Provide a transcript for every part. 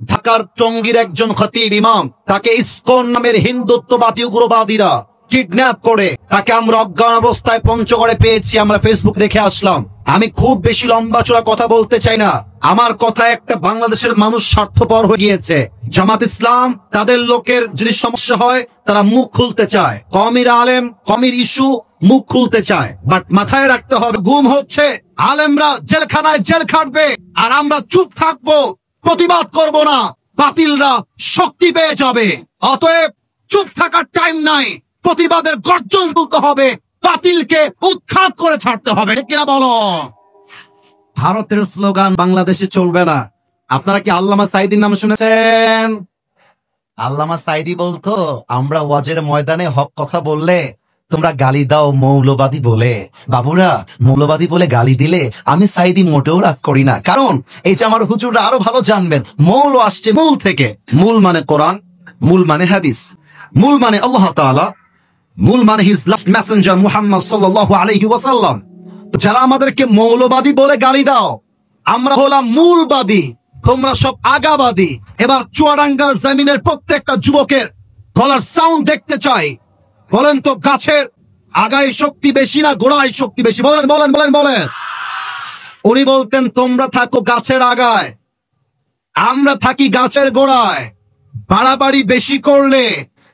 ঢাকার টঙ্গীর একজন খতিব ইমাম, তাকে ইসকন নামের হিন্দুত্ববাদী উগ্রবাদীরা কিডন্যাপ করে তাকে আমরা অজ্ঞান অবস্থায় পঞ্চগড়ে পেয়েছি। আমরা ফেসবুক দেখে আসলাম। আমি খুব বেশি লম্বা চড়া কথা বলতে চাই না। আমার কথা একটা, বাংলাদেশের মানুষ স্বার্থপর হয়ে গিয়েছে। জামাত ইসলাম তাদের লোকের যদি সমস্যা হয় তারা মুখ খুলতে চায়, কওমির আলেম কওমির ইস্যু মুখ খুলতে চায়, বাট মাথায় রাখতে হবে গুম হচ্ছে, আলেমরা জেলখানায় জেল খাটবে আর আমরা চুপ থাকবো, প্রতিবাদ করব না, বাতিলরা শক্তি পেয়ে যাবে। অতএব চুপ থাকার টাইম নাই, প্রতিবাদের গর্জন তুলতে হবে, বাতিলকে উৎখাত করে ছাড়তে হবে। ঠিক কিনা বলো? ভারতের স্লোগান বাংলাদেশে চলবে না। আপনারা কি আল্লামা সাঈদীর নাম শুনেছেন? আল্লামা সাঈদী বলতো, আমরা ওয়াজের ময়দানে হক কথা বললে তোমরা গালি দাও মৌলবাদী বলে। বাবুরা, মৌলবাদী বলে গালি দিলে আমি সাঈদী মোটেও রাগ করি না, কারণ এই যে আমার হুজুররা আরো ভালো জানবেন, মৌল আসছে মূল থেকে। মূল মানে কোরআন, মূল মানে হাদিস, মূল মানে আল্লাহ তাআলা, মূল মানে হিজ লাস্ট মেসেঞ্জার মুহাম্মদ সাল্লাল্লাহু আলাইহি ওয়াসাল্লাম। তো যারা আমাদেরকে মৌলবাদী বলে গালি দাও, আমরা হলাম মূলবাদী, তোমরা সব আগাবাদী। এবার চুয়াডাঙ্গার জমিনের প্রত্যেকটা যুবকের গলার সাউন্ড দেখতে চাই। বলেন তো, গাছের আগায় শক্তি বেশি না গোড়ায় শক্তি বেশি? বলেন বলেন বলেন বলেন। উনি বলতেন তোমরা থাকো গাছের আগায়, আমরা থাকি গাছের গোড়ায়। বাড়াবাড়ি বেশি করলে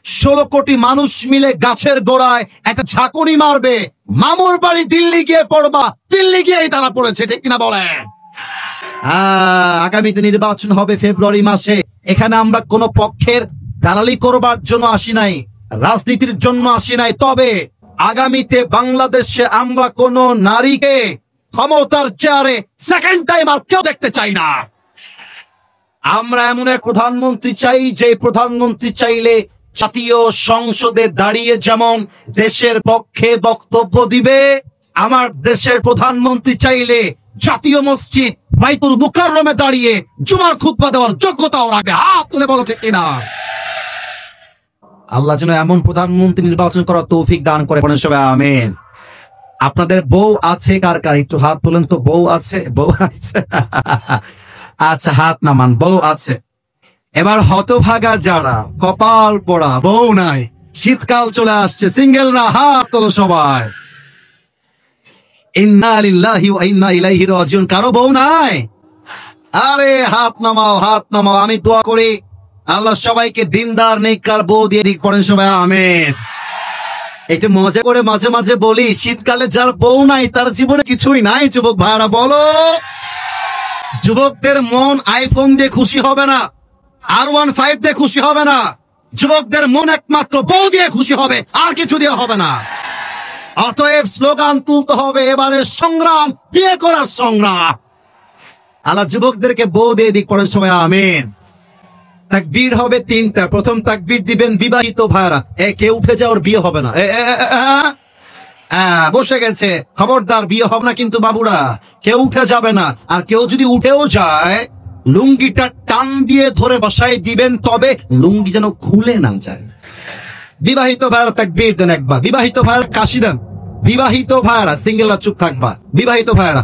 16 কোটি মানুষ মিলে গাছের গোড়ায় একটা ঝাঁকুনি মারবে, মামুর বাড়ি দিল্লি গিয়ে পড়বা, দিল্লি গিয়েই তারা পড়েছে। ঠিক কিনা বলেন? আগামীতে নির্বাচন হবে ফেব্রুয়ারি মাসে। এখানে আমরা কোন পক্ষের দালালি করবার জন্য আসি নাই, রাজনীতির জন্য আসি নাই। তবে আগামীতে বাংলাদেশে আমরা কোন নারীকে ক্ষমতার চেয়ারে সেকেন্ড টাইম আর কেউ দেখতে চাই না। আমরা এমন এক প্রধানমন্ত্রী চাই, যে প্রধানমন্ত্রী চাইলে জাতীয় সংসদে দাঁড়িয়ে যেমন দেশের পক্ষে বক্তব্য দিবে, আমার দেশের প্রধানমন্ত্রী চাইলে জাতীয় মসজিদ বাইতুল মুকাররমে দাঁড়িয়ে জুমার খুতবা দেওয়ার যোগ্যতাও রাখবে। হাত তুলে বলো ঠিক কিনা? আল্লাহ যেন এমন প্রধানমন্ত্রী নির্বাচন করার তৌফিক দান করে, সবাই আমিন। আপনাদের বউ আছে কার কার? একটু হাত তোলেন তো। বউ আছে? বউ আছে? আচ্ছা, হাত নামান। বউ আছে। এবার হতভাগা যারা, কপাল পোড়া, বউ নাই, শীতকাল চলে আসছে, সিঙ্গেল না, হাত তোলো সবাই। ইন্না লিল্লাহি ওয়া ইন্না ইলাইহি রাজিউন। কারো বউ নাই? আরে হাত নামাও, হাত নামাও। আমি দোয়া করি আল্লাহ সবাইকে দিনদার নেককার বউ দিয়ে দিক। পড়েন সবাই আমিন। একটু মজা করে মাঝে মাঝে বলি, শীতকালে যার বউ নাই তার জীবনে কিছুই নাই। যুবক ভাইরা বলো, যুবকদের মন আইফোন দিয়ে খুশি হবে না, R15 দিয়ে খুশি হবে না। যুবকদের মন একমাত্র বউ দিয়ে খুশি হবে, আর কিছু দিয়ে হবে না। অতএব স্লোগান তুলতে হবে, এবারে সংগ্রাম বিয়ে করার সংগ্রাম। আল্লাহ যুবকদেরকে বউ দিয়ে দিক। পড়েন সবাই আমিন। তাকবীর হবে 3টা। প্রথম তাকবীর দিবেন বিবাহিত ভাইরা। কেউ উঠে যাওয়ার বিয়ে হবে না। বসে গেছে, খবরদার বিয়ে হবে না কিন্তু বাবুরা, কেউ উঠে যাবে না। আর কেউ যদি উঠেও যায়, লুঙ্গিটা টান দিয়ে ধরে বসায় দিবেন, তবে লুঙ্গি যেন খুলে না যায়। বিবাহিত ভাইরা তাকবীর দেন একবার। বিবাহিত ভাইরা কাশি দেন। বিবাহিত ভাইরা, সিঙ্গেলরা চুপ থাকবা। বিবাহিত ভাইরা,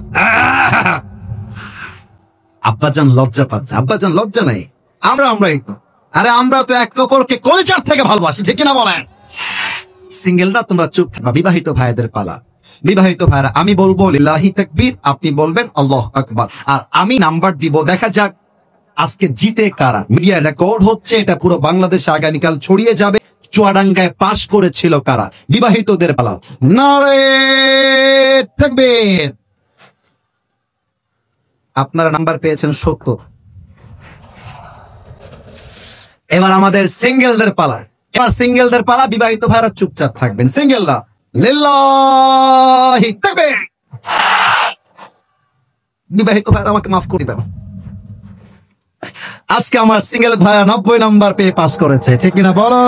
আব্বাজান লজ্জা পাচ্ছে। আব্বাজান লজ্জা নাই, আমরাই তো। আরে আমরা তো এক অপরকে কলিজার থেকে ভালোবাসি। ঠিক কিনা বলেন? সিঙ্গেলরা তোমরা চুপ থাকবা। বিবাহিত ভাইদের পালা। বিবাহিত ভাইরা, আমি বলবো লিল্লাহি তাকবীর, আপনি বলবেন আল্লাহু আকবার, আর আমি নাম্বার দিব। দেখা যাক আজকে জিতে কারা। মিডিয়া রেকর্ড হচ্ছে, এটা পুরো বাংলাদেশে আগামীকাল ছড়িয়ে যাবে। চুয়াডাঙ্গায় পাস করেছিল কারা? বিবাহিতদের পালা। নারে তাকবীর। আপনারা নাম্বার পেয়েছেন 70। এবার আমাদের সিঙ্গেলদের পালা। এবার সিঙ্গেলদের পালা। বিবাহিত ভাইরা চুপচাপ থাকবেন। সিঙ্গেলরা লিল্লাহি তাকবীর। বিবাহিত ভাইরা আমাকে মাফ করে দিবেন, আজকে আমার সিঙ্গেল ভাইরা 90 নাম্বার পেয়ে পাস করেছে। ঠিক কিনা বলো?